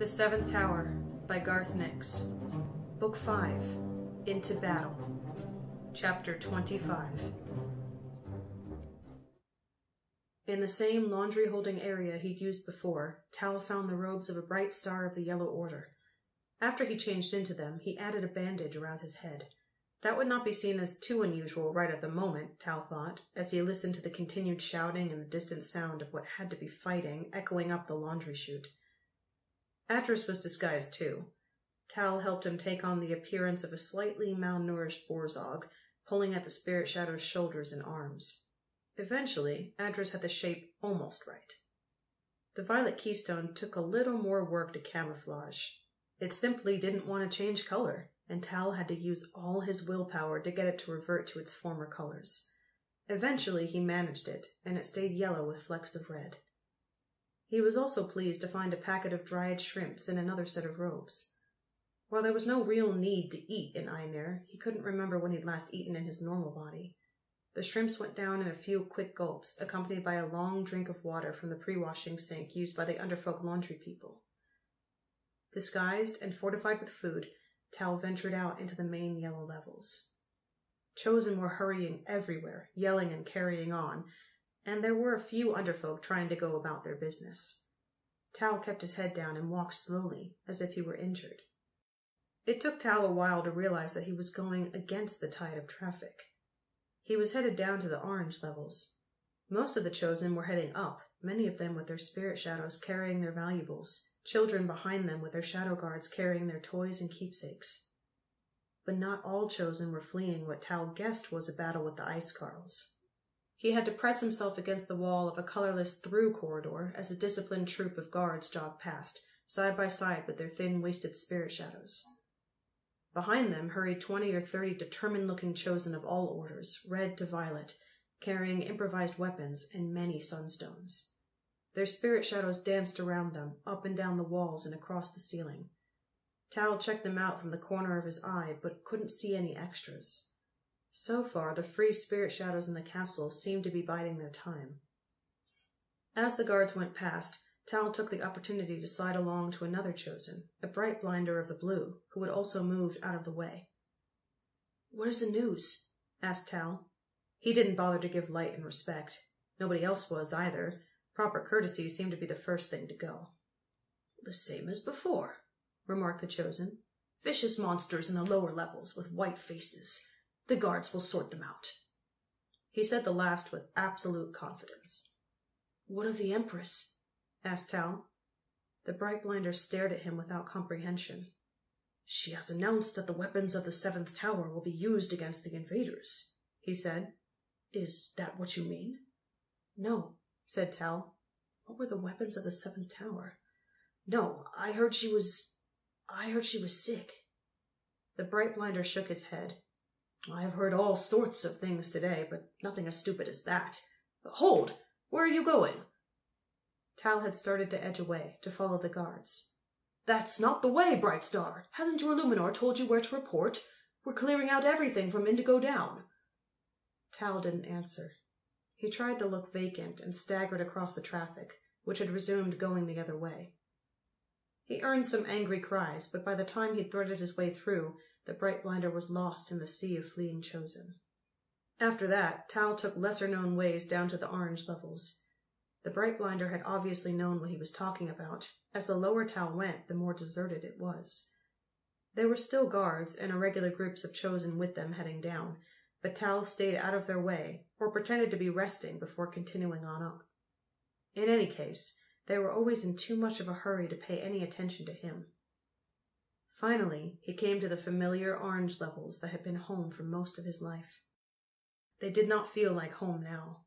The Seventh Tower by Garth Nix. Book 5, Into Battle. Chapter 25. In the same laundry-holding area he'd used before, Tal found the robes of a bright star of the Yellow Order. After he changed into them, he added a bandage around his head. That would not be seen as too unusual right at the moment, Tal thought, as he listened to the continued shouting and the distant sound of what had to be fighting echoing up the laundry chute. Adras was disguised too. Tal helped him take on the appearance of a slightly malnourished Borzog, pulling at the spirit shadow's shoulders and arms. Eventually, Adras had the shape almost right. The violet keystone took a little more work to camouflage. It simply didn't want to change color, and Tal had to use all his willpower to get it to revert to its former colors. Eventually he managed it, and it stayed yellow with flecks of red. He was also pleased to find a packet of dried shrimps and another set of robes. While there was no real need to eat in Einir, he couldn't remember when he'd last eaten in his normal body. The shrimps went down in a few quick gulps, accompanied by a long drink of water from the pre-washing sink used by the underfolk laundry people. Disguised and fortified with food, Tal ventured out into the main yellow levels. Chosen were hurrying everywhere, yelling and carrying on, and there were a few underfolk trying to go about their business. Tal kept his head down and walked slowly, as if he were injured. It took Tal a while to realize that he was going against the tide of traffic. He was headed down to the orange levels. Most of the Chosen were heading up, many of them with their spirit shadows carrying their valuables, children behind them with their shadow guards carrying their toys and keepsakes. But not all Chosen were fleeing what Tal guessed was a battle with the Ice Carls. He had to press himself against the wall of a colorless through corridor as a disciplined troop of guards jogged past, side by side with their thin-waisted spirit shadows. Behind them hurried 20 or 30 determined-looking Chosen of all orders, red to violet, carrying improvised weapons and many sunstones. Their spirit shadows danced around them, up and down the walls and across the ceiling. Tal checked them out from the corner of his eye, but couldn't see any extras. So far, the free spirit shadows in the castle seemed to be biding their time. As the guards went past, Tal took the opportunity to slide along to another Chosen, a bright blinder of the blue, who had also moved out of the way. "What is the news?" asked Tal. He didn't bother to give light and respect. Nobody else was, either. Proper courtesy seemed to be the first thing to go. "The same as before," remarked the Chosen. "Vicious monsters in the lower levels with white faces. The guards will sort them out." He said the last with absolute confidence. "What of the Empress?" asked Tal. The bright blinder stared at him without comprehension. "She has announced that the weapons of the Seventh Tower will be used against the invaders," he said. "Is that what you mean?" "No," said Tal. "What were the weapons of the Seventh Tower?" "No, I heard she was sick." The bright blinder shook his head. "I have heard all sorts of things today, but nothing as stupid as that. Hold! Where are you going?" Tal had started to edge away, to follow the guards. "That's not the way, Bright Star! Hasn't your Luminor told you where to report? We're clearing out everything from Indigo down." Tal didn't answer. He tried to look vacant and staggered across the traffic, which had resumed going the other way. He earned some angry cries, but by the time he'd threaded his way through, the bright blinder was lost in the sea of fleeing Chosen. After that, Tal took lesser-known ways down to the orange levels. The bright blinder had obviously known what he was talking about. As the lower Tal went, the more deserted it was. There were still guards and irregular groups of Chosen with them heading down, but Tal stayed out of their way, or pretended to be resting before continuing on up. In any case, they were always in too much of a hurry to pay any attention to him. Finally, he came to the familiar orange levels that had been home for most of his life. They did not feel like home now.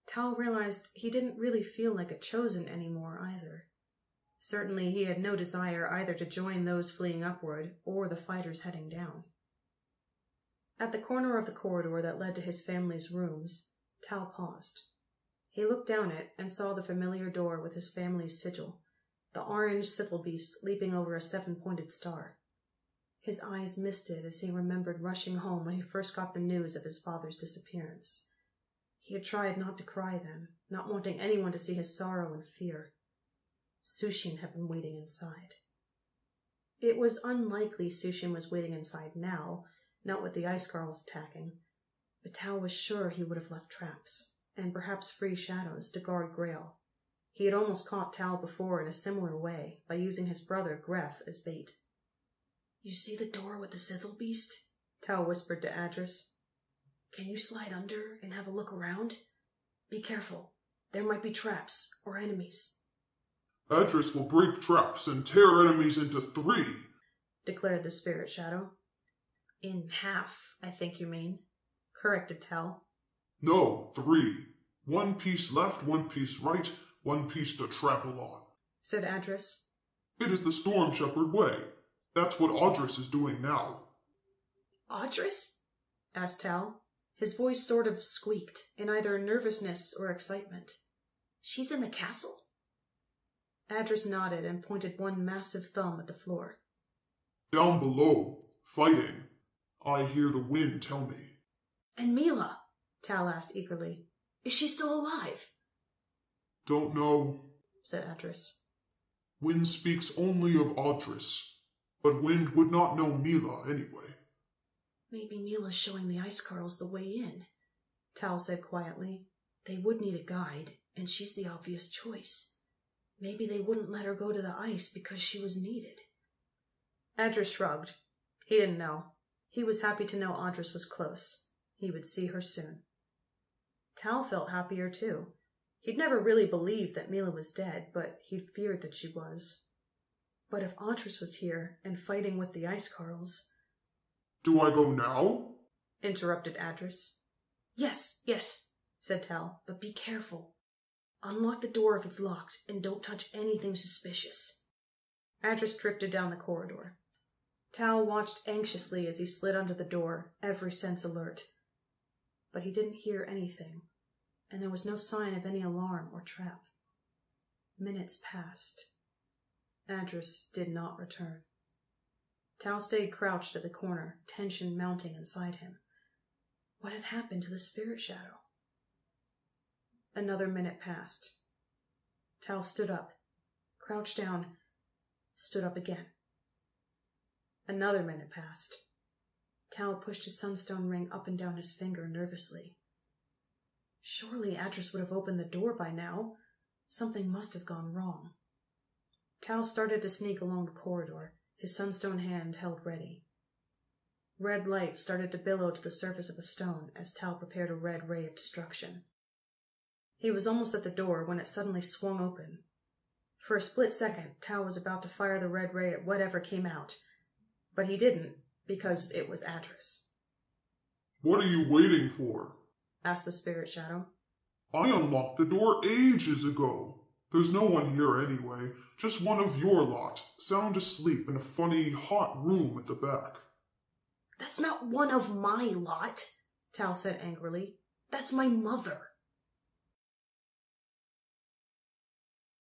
Tal realized he didn't really feel like a Chosen anymore either. Certainly he had no desire either to join those fleeing upward or the fighters heading down. At the corner of the corridor that led to his family's rooms, Tal paused. He looked down it and saw the familiar door with his family's sigil, the orange sickle beast leaping over a 7-pointed star. His eyes misted as he remembered rushing home when he first got the news of his father's disappearance. He had tried not to cry then, not wanting anyone to see his sorrow and fear. Sushin had been waiting inside. It was unlikely Sushin was waiting inside now, not with the ice carls attacking, but Tal was sure he would have left traps, and perhaps free shadows, to guard Grail. He had almost caught Tal before in a similar way, by using his brother Gref as bait. "You see the door with the Sithil beast?" Tal whispered to Adras. "Can you slide under and have a look around? Be careful. There might be traps or enemies." "Adras will break traps and tear enemies into 3, declared the spirit shadow. "In half, I think you mean," corrected Tal. "No, 3. 1 piece left, 1 piece right, 1 piece to trample on," said Adras. "It is the Storm Shepherd way. That's what Adras is doing now." "Adras?" asked Tal. His voice sort of squeaked, in either nervousness or excitement. "She's in the castle?" Adras nodded and pointed one massive thumb at the floor. "Down below, fighting. I hear the wind tell me." "And Mila?" Tal asked eagerly. "Is she still alive?" "Don't know," said Adras. "Wind speaks only of Adras, but Wind would not know Mila anyway." "Maybe Mila's showing the ice carls the way in," Tal said quietly. "They would need a guide, and she's the obvious choice. Maybe they wouldn't let her go to the ice because she was needed." Adras shrugged. He didn't know. He was happy to know Adras was close. He would see her soon. Tal felt happier too. He'd never really believed that Mila was dead, but he'd feared that she was. But if Adras was here and fighting with the ice carls... "Do I go now?" interrupted Adras. Yes, said Tal, "but be careful. Unlock the door if it's locked, and don't touch anything suspicious." Adras drifted down the corridor. Tal watched anxiously as he slid under the door, every sense alert. But he didn't hear anything, and there was no sign of any alarm or trap. Minutes passed. Adras did not return. Tal stayed crouched at the corner, tension mounting inside him. What had happened to the spirit shadow? Another minute passed. Tal stood up, crouched down, stood up again. Another minute passed. Tal pushed his sunstone ring up and down his finger nervously. Surely Adras would have opened the door by now. Something must have gone wrong. Tal started to sneak along the corridor, his sunstone hand held ready. Red light started to billow to the surface of the stone as Tal prepared a red ray of destruction. He was almost at the door when it suddenly swung open. For a split second, Tal was about to fire the red ray at whatever came out, but he didn't, because it was Adras. "What are you waiting for?" asked the spirit shadow. "I unlocked the door ages ago. There's no one here anyway, just one of your lot, sound asleep in a funny, hot room at the back." "That's not one of my lot," Tal said angrily. "That's my mother."